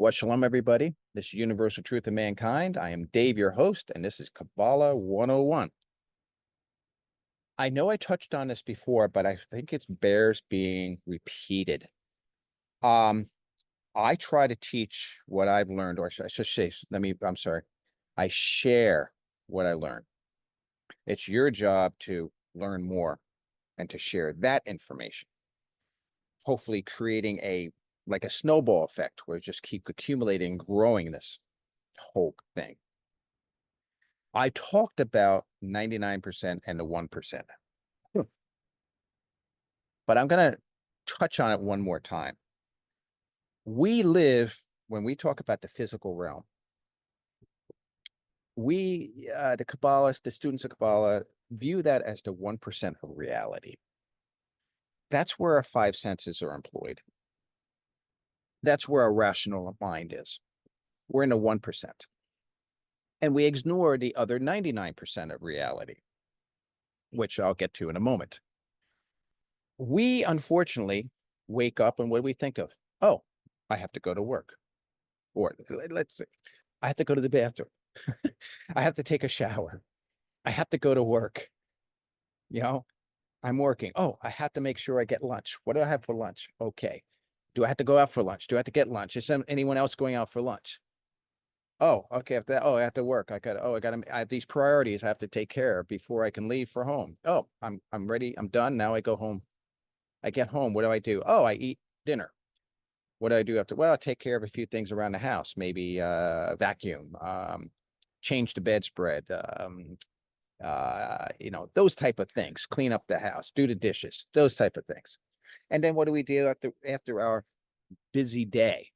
Well, shalom, everybody. This is Universal Truth of Mankind. I am Dave, your host, and this is Kabbalah 101. I know I touched on this before, but I think it bears being repeated. Um, I try to teach what I've learned, or I should say, I'm sorry. I share what I learn. It's your job to learn more and to share that information, hopefully creating like a snowball effect where it just keep accumulating, growing this whole thing. I talked about 99% and the 1%, but I'm going to touch on it one more time. We live, when we talk about the physical realm, the Kabbalists, the students of Kabbalah, view that as the 1% of reality. That's where our five senses are employed. That's where our rational mind is. We're in the 1%. And we ignore the other 99% of reality, which I'll get to in a moment. We, unfortunately, wake up and what do we think of? Oh, I have to go to work. Or let's say, I have to go to the bathroom. I have to take a shower. I have to go to work. I'm working. Oh, I have to make sure I get lunch. What do I have for lunch? Okay. Do I have to go out for lunch? Do I have to get lunch? Is anyone else going out for lunch? Oh, okay. I have to work. I have these priorities I have to take care of before I can leave for home. Oh, I'm ready. I'm done. Now I go home. I get home. What do? Oh, I eat dinner. What do I do after? Well, I take care of a few things around the house, maybe vacuum, change the bedspread, those type of things, clean up the house, do the dishes, those type of things. And then what do we do after our busy day?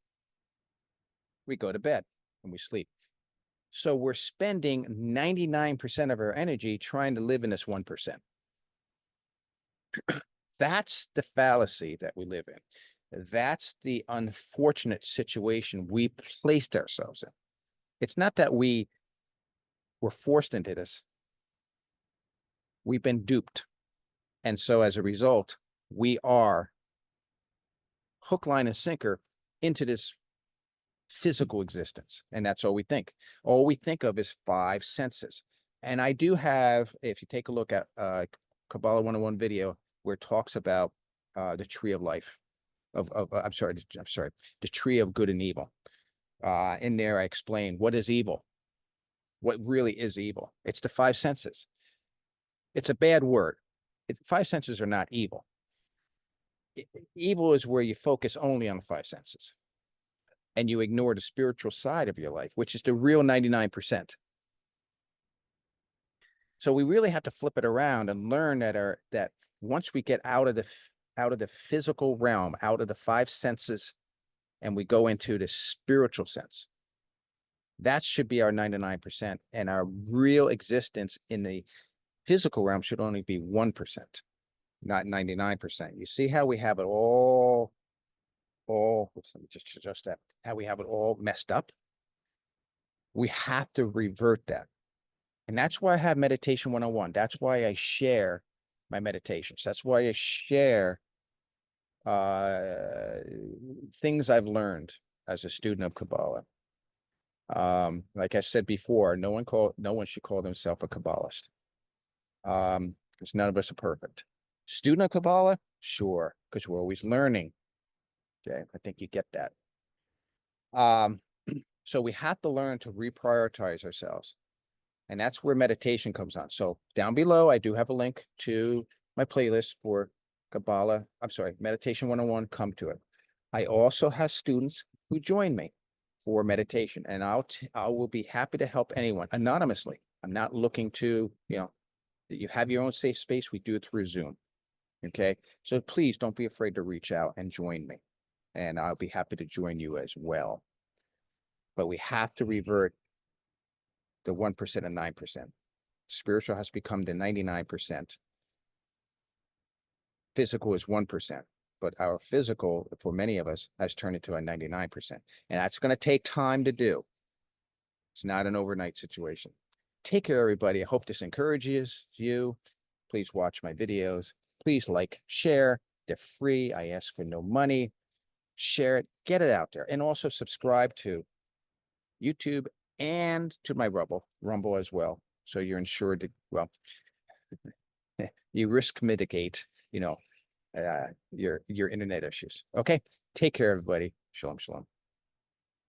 We go to bed and we sleep. So we're spending 99% of our energy trying to live in this 1%. That's the fallacy that we live in. That's the unfortunate situation we placed ourselves in. It's not that we were forced into this. We've been duped. And so as a result, we are hook, line, and sinker into this physical existence. And that's all we think. All we think of is five senses. And I do have, if you take a look at Kabbalah 101 video, where it talks about the tree of life. I'm sorry, the tree of good and evil. In there, I explain what is evil, what really is evil. It's the five senses. It's a bad word. Five senses are not evil. Evil is where you focus only on the five senses and you ignore the spiritual side of your life, which is the real 99%. So we really have to flip it around and learn that once we get out of the physical realm, out of the five senses, and we go into the spiritual sense, that should be our 99%. And our real existence in the physical realm should only be 1%, not 99%. You see how we have it all, let me just adjust that, how we have it all messed up? We have to revert that. And that's why I have Meditation 101. That's why I share my meditations. That's why I share things I've learned as a student of Kabbalah. Like I said before, no one should call themselves a Kabbalist. Because none of us are perfect. Student of Kabbalah, sure, because we're always learning. Okay, I think you get that. So we have to learn to reprioritize ourselves. And that's where meditation comes on. So down below, I do have a link to my playlist for Kabbalah. I'm sorry, Meditation 101, come to it. I also have students who join me for meditation, and I will be happy to help anyone anonymously. I'm not looking to, you have your own safe space. We do it through Zoom. Okay. So please don't be afraid to reach out and join me. And I'll be happy to join you as well. But we have to revert the 1% and 9%. Spiritual has become the 99%. Physical is 1%. But our physical, for many of us, has turned into a 99%. And that's going to take time to do. It's not an overnight situation. Take care, everybody. I hope this encourages you. Please watch my videos. Please like, share. They're free. I ask for no money. share it, get it out there, and also subscribe to YouTube and to my Rumble as well. So you're ensured to, well, you risk mitigate, your internet issues. Okay. Take care, everybody. Shalom, shalom.